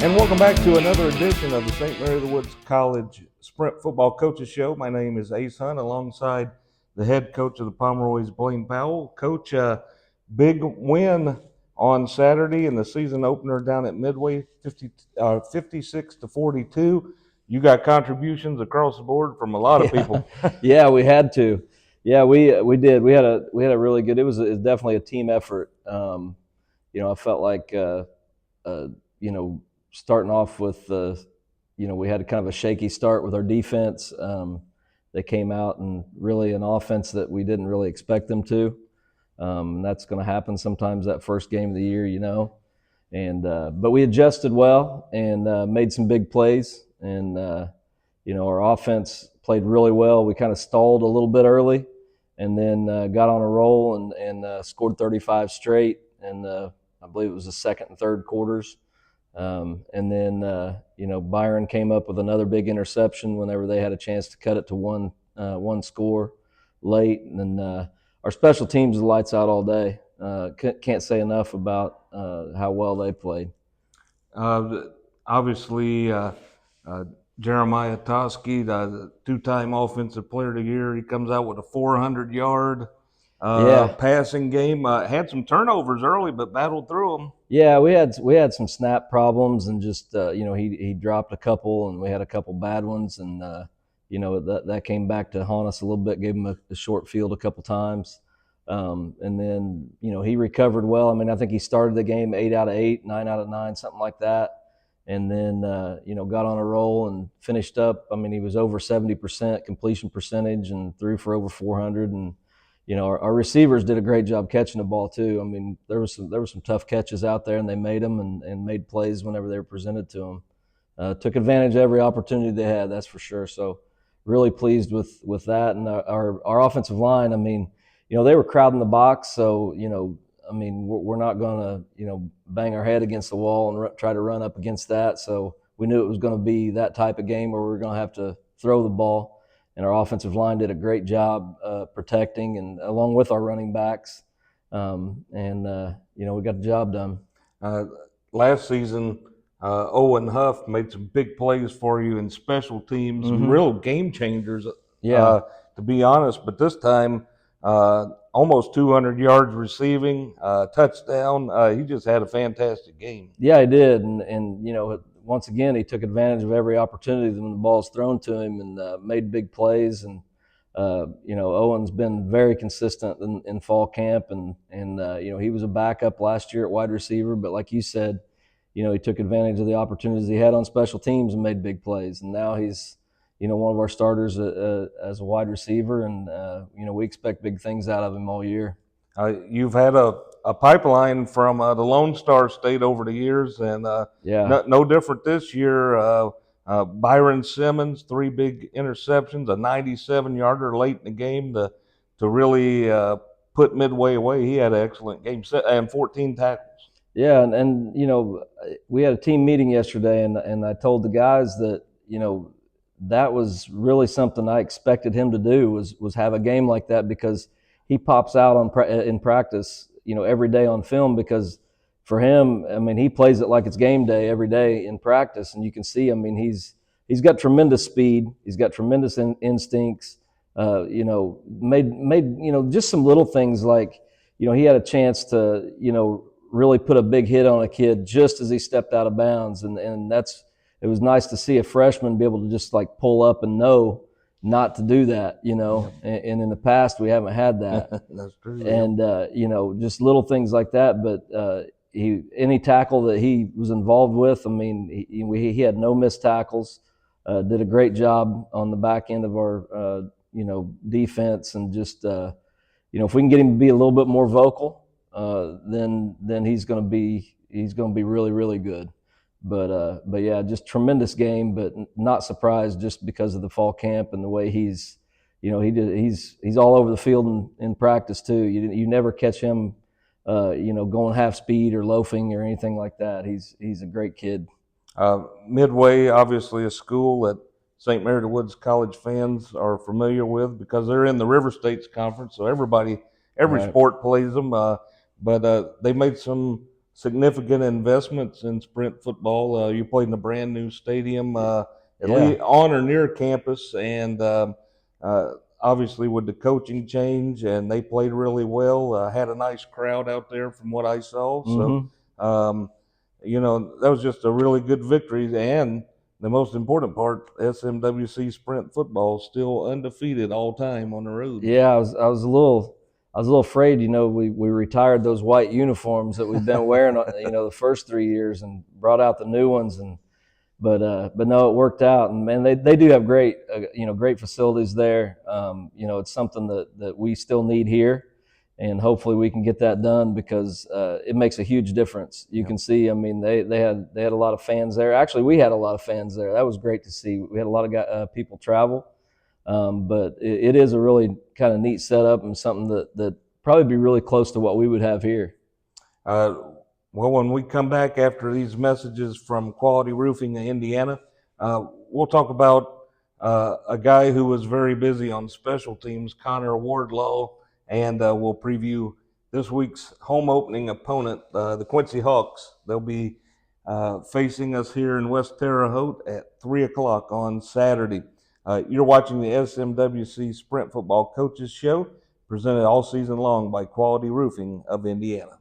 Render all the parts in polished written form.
And welcome back to another edition of the St. Mary of the Woods College Sprint Football Coaches Show. My name is Ace Hunt, alongside the head coach of the Pomeroys, Blaine Powell. Coach, big win on Saturday in the season opener down at Midway, 56-42. You got contributions across the board from a lot of people. Yeah, we had to. Yeah, we did. We had a really good. It was definitely a team effort. I felt like starting off with we had kind of a shaky start with our defense. They came out and really an offense that we didn't really expect them to. And that's going to happen sometimes that first game of the year, And but we adjusted well and made some big plays. And our offense played really well. We kind of stalled a little bit early, and then got on a roll and scored 35 straight. And I believe it was the second and third quarters. And then Byron came up with another big interception whenever they had a chance to cut it to one score late. And then our special teams lights out all day. Can't say enough about how well they played. Obviously, Jeremiah Toski, the two-time Offensive Player of the Year, he comes out with a 400-yard passing game. Had some turnovers early, but battled through them. Yeah, we had some snap problems, and just he dropped a couple, and we had a couple bad ones, and that came back to haunt us a little bit. Gave him a short field a couple times, and then he recovered well. I mean, I think he started the game 8 out of 8, 9 out of 9, something like that. And then, got on a roll and finished up. I mean, he was over 70% completion percentage and threw for over 400. And, our receivers did a great job catching the ball too. I mean, there were some tough catches out there, and they made them and made plays whenever they were presented to them. Took advantage of every opportunity they had, that's for sure. So really pleased with that. And our offensive line, I mean, they were crowding the box. So, we're not going to, bang our head against the wall and try to run up against that. So we knew it was going to be that type of game where we were going to have to throw the ball. And our offensive line did a great job protecting, and along with our running backs. We got the job done. Last season, Owen Huff made some big plays for you in special teams, some real game changers, to be honest. But this time, almost 200 yards receiving, touchdown. He just had a fantastic game. Yeah, he did, and once again he took advantage of every opportunity when the ball's thrown to him, and made big plays. And Owen's been very consistent in fall camp, and he was a backup last year at wide receiver, but like you said, he took advantage of the opportunities he had on special teams and made big plays. And now he's one of our starters as a wide receiver, and we expect big things out of him all year. You've had a pipeline from the Lone Star State over the years, and no different this year. Byron Simmons, 3 big interceptions, a 97-yarder late in the game to really put Midway away. He had an excellent game, and 14 tackles. Yeah, and we had a team meeting yesterday, and I told the guys that that was really something I expected him to do, was have a game like that, because he pops out in practice, every day on film, because for him, I mean, he plays it like it's game day every day in practice, and you can see, I mean, he's got tremendous speed, he's got tremendous instincts, made just some little things like, he had a chance to, really put a big hit on a kid just as he stepped out of bounds, and it was nice to see a freshman be able to just like pull up and know not to do that, and in the past we haven't had that. That's true. And, just little things like that. But any tackle that he was involved with, I mean, he had no missed tackles, did a great job on the back end of our, defense. And just, if we can get him to be a little bit more vocal, then he's going to be really, really good. But yeah, just tremendous game, but not surprised just because of the fall camp and the way he's all over the field in practice too. You never catch him, going half speed or loafing or anything like that. He's a great kid. Midway, obviously a school that St. Mary of the Woods College fans are familiar with because they're in the River States Conference, so every Right. sport plays them. But they made some significant investments in sprint football. You played in a brand new stadium, at Yeah. least on or near campus, and obviously with the coaching change, and they played really well. Had a nice crowd out there from what I saw. So, that was just a really good victory. And the most important part, SMWC sprint football still undefeated all time on the road. Yeah, I was a little afraid. We retired those white uniforms that we've been wearing, the first 3 years, and brought out the new ones. But no, it worked out. And man, they do have great great facilities there. It's something that we still need here, and hopefully we can get that done, because it makes a huge difference. You can see. I mean, they had a lot of fans there. Actually, we had a lot of fans there. That was great to see. We had a lot of people travel. But it is a really kind of neat setup, and something that probably be really close to what we would have here. Well, when we come back after these messages from Quality Roofing in Indiana, we'll talk about a guy who was very busy on special teams, Connor Wardlaw, and we'll preview this week's home opening opponent, the Quincy Hawks. They'll be facing us here in West Terre Haute at 3 o'clock on Saturday. You're watching the SMWC Sprint Football Coaches Show, presented all season long by Quality Roofing of Indiana.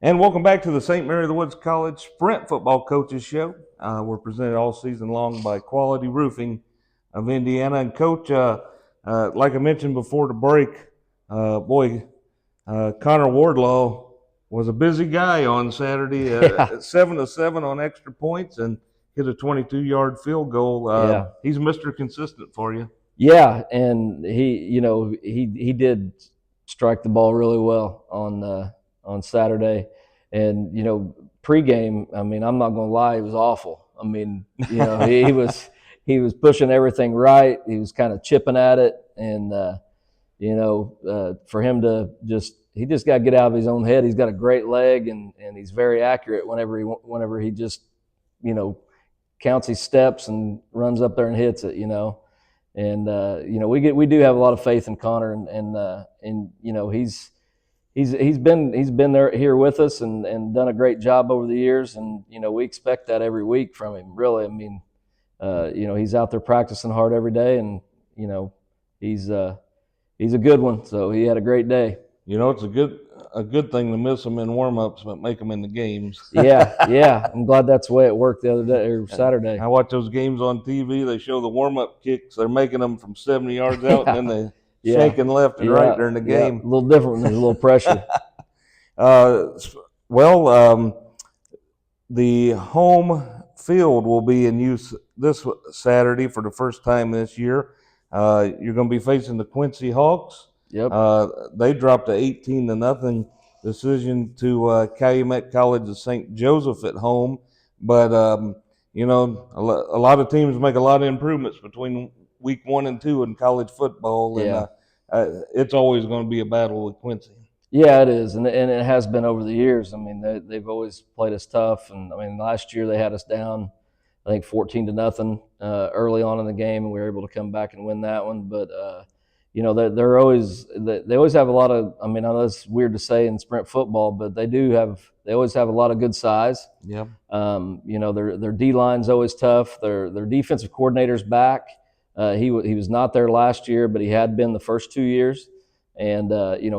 And welcome back to the St. Mary of the Woods College Sprint Football Coaches Show. We're presented all season long by Quality Roofing of Indiana. And Coach, like I mentioned before the break, Connor Wardlaw was a busy guy on Saturday. 7-7 on extra points and hit a 22-yard field goal. He's Mr. Consistent for you. Yeah, and he did strike the ball really well on Saturday. And pregame, I mean, I'm not going to lie, he was awful. I mean, he was pushing everything right. He was kind of chipping at it, and for him to he just got to get out of his own head. He's got a great leg, and he's very accurate whenever he just counts his steps and runs up there and hits it. And we do have a lot of faith in Connor, and he's been there here with us and done a great job over the years, and we expect that every week from him. Really, I mean, he's out there practicing hard every day, and he's a good one. So he had a great day. It's a good thing to miss them in warm-ups, but make them in the games. yeah. I'm glad that's the way it worked the other day or Saturday. I watch those games on TV. They show the warm-up kicks. They're making them from 70 yards out, and then they shaking left and right during the game. A little different when there's a little pressure. The home field will be in use this Saturday for the first time this year. You're going to be facing the Quincy Hawks. Yep. They dropped a 18-0 decision to Calumet College of St. Joseph at home. But, a lot of teams make a lot of improvements between week 1 and 2 in college football. And it's always going to be a battle with Quincy. Yeah, it is. And it has been over the years. I mean, they've always played us tough. And, I mean, last year they had us down, I think, 14-0 early on in the game, and we were able to come back and win that one. But, they always have a lot of, I mean, I know it's weird to say in sprint football, but they always have a lot of good size. Yeah. Their D-line's always tough. Their defensive coordinator's back. He was not there last year, but he had been the first 2 years. And,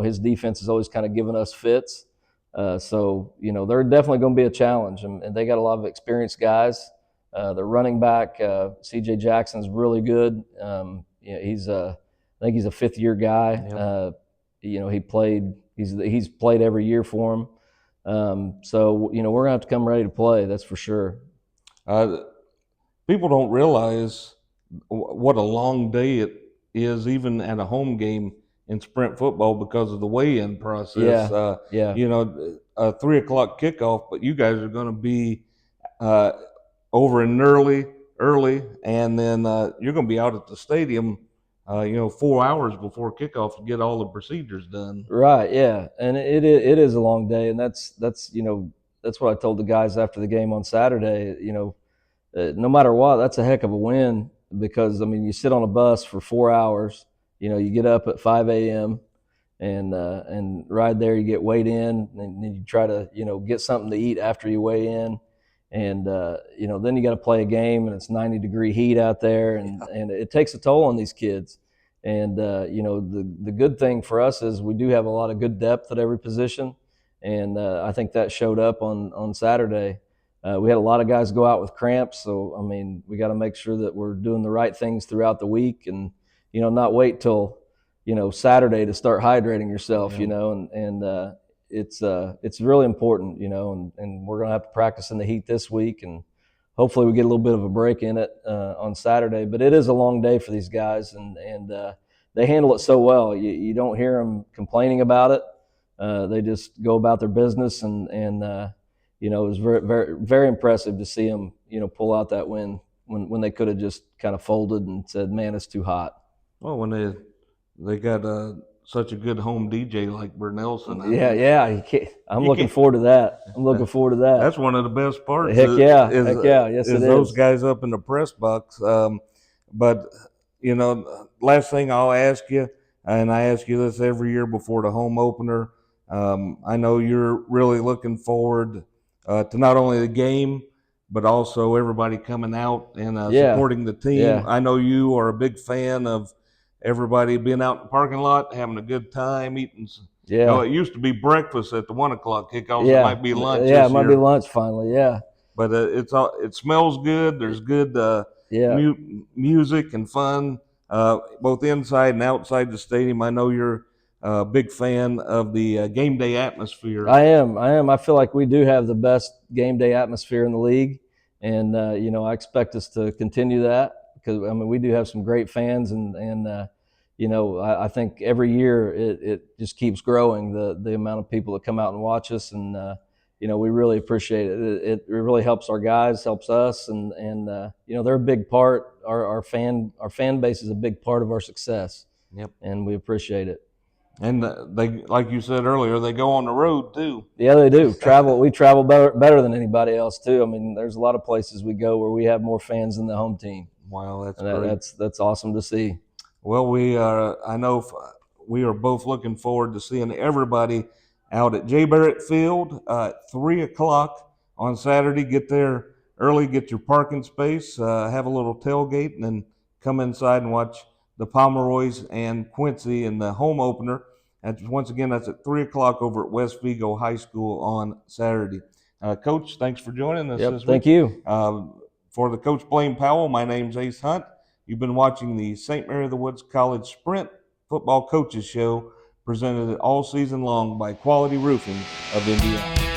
his defense has always kind of given us fits. So they're definitely going to be a challenge, and they got a lot of experienced guys. Their running back, C.J. Jackson's really good. I think he's a fifth-year guy. Yep. He's played every year for him. So we're gonna have to come ready to play. That's for sure. People don't realize what a long day it is, even at a home game in sprint football, because of the weigh-in process. A 3 o'clock kickoff, but you guys are going to be over in early, and then you're going to be out at the stadium 4 hours before kickoff to get all the procedures done. Right. Yeah. And it is a long day, and that's that's what I told the guys after the game on Saturday. No matter what, that's a heck of a win, because I mean, you sit on a bus for 4 hours. You get up at 5 a.m. and ride there. You get weighed in, and then you try to get something to eat after you weigh in, and then you got to play a game, and it's 90-degree heat out there, and it takes a toll on these kids. And the good thing for us is we do have a lot of good depth at every position, and I think that showed up on Saturday. We had a lot of guys go out with cramps, so I mean, we got to make sure that we're doing the right things throughout the week, and not wait till Saturday to start hydrating yourself. And it's really important. And we're gonna have to practice in the heat this week, and hopefully we get a little bit of a break in it on Saturday. But it is a long day for these guys, and they handle it so well. You don't hear them complaining about it. They just go about their business, and it was very, very, very impressive to see them, pull out that win when they could have just kind of folded and said, "Man, it's too hot." Well, when they got such a good home DJ like Bernelson. Yeah. I'm looking forward to that. That's one of the best parts. Heck yeah. Yes, it is. Those guys up in the press box. But last thing I'll ask you, and I ask you this every year before the home opener. I know you're really looking forward to not only the game, but also everybody coming out and supporting the team. Yeah. I know you are a big fan of everybody being out in the parking lot, having a good time, eating. Yeah. It used to be breakfast at the 1 o'clock kickoff. Yeah. It might be lunch. Yeah, it might be lunch finally. Yeah. But it smells good. There's good music and fun, both inside and outside the stadium. I know you're a big fan of the game day atmosphere. I am. I feel like we do have the best game day atmosphere in the league, and I expect us to continue that, because I mean, we do have some great fans, and I think every year it just keeps growing, the amount of people that come out and watch us, and we really appreciate it. It really helps our guys, helps us, and they're a big part. Our fan base is a big part of our success. Yep. And we appreciate it. And they, like you said earlier, they go on the road too. Yeah, they do. We travel better than anybody else too. I mean, there's a lot of places we go where we have more fans than the home team. Wow, that's great. That's awesome to see. Well, I know we are both looking forward to seeing everybody out at J. Barrett Field at 3 o'clock on Saturday. Get there early, get your parking space, have a little tailgate, and then come inside and watch the Pomeroys and Quincy in the home opener. And once again, that's at 3 o'clock over at West Vigo High School on Saturday. Coach, thanks for joining us this week. Thank you. For the Coach Blaine Powell, my name's Ace Hunt. You've been watching the St. Mary of the Woods College Sprint Football Coaches Show, presented all season long by Quality Roofing of Indiana.